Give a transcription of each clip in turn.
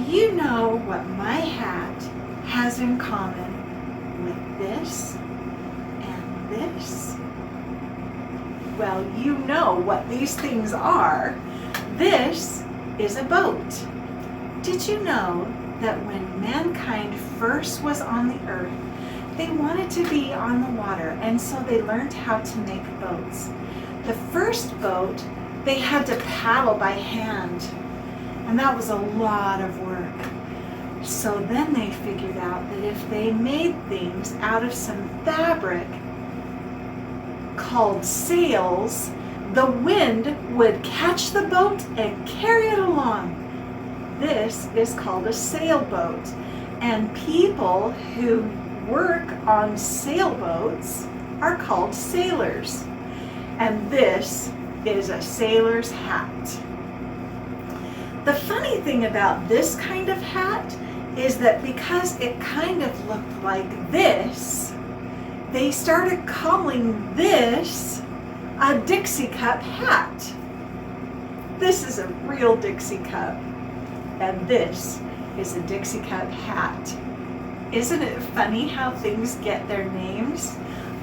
you know what my hat has in common with this and this? Well, you know what these things are. This is a boat. Did you know that when mankind first was on the earth, they wanted to be on the water, and so they learned how to make boats. The first boat, they had to paddle by hand, and that was a lot of work. So then they figured out that if they made things out of some fabric called sails, the wind would catch the boat and carry it along. This is called a sailboat, and people who work on sailboats are called sailors. And this is a sailor's hat. The funny thing about this kind of hat is that because it kind of looked like this, they started calling this a Dixie cup hat. This is a real Dixie cup, and this is a Dixie cup hat. Isn't it funny how things get their names?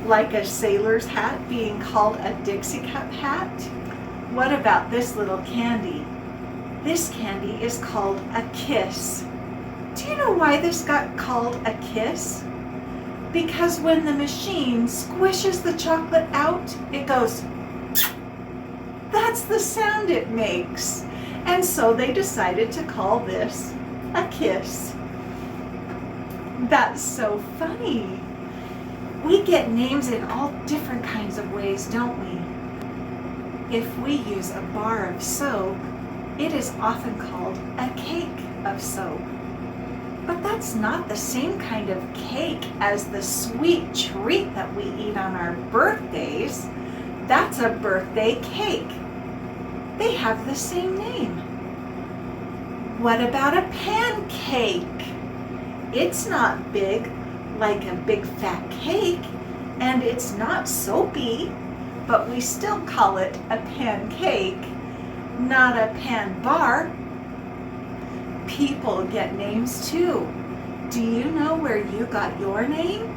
Like a sailor's hat being called a Dixie cup hat? What about this little candy? This candy is called a kiss. Do you know why this got called a kiss? Because when the machine squishes the chocolate out, it goes, that's the sound it makes. And so they decided to call this a kiss. That's so funny. We get names in all different kinds of ways, don't we? If we use a bar of soap, it is often called a cake of soap. But that's not the same kind of cake as the sweet treat that we eat on our birthdays. That's a birthday cake. They have the same name. What about a pancake? It's not big like a big fat cake, and it's not soapy, but we still call it a pancake, not a pan bar. People get names too. Do you know where you got your name?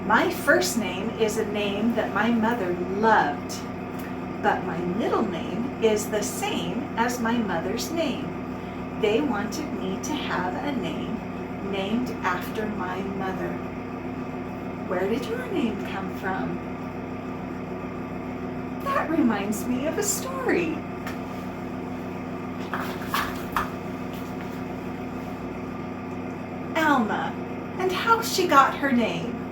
My first name is a name that my mother loved, but my middle name is the same as my mother's name. They wanted me to have a name named after my mother. Where did your name come from? That reminds me of a story. Alma, and how she got her name.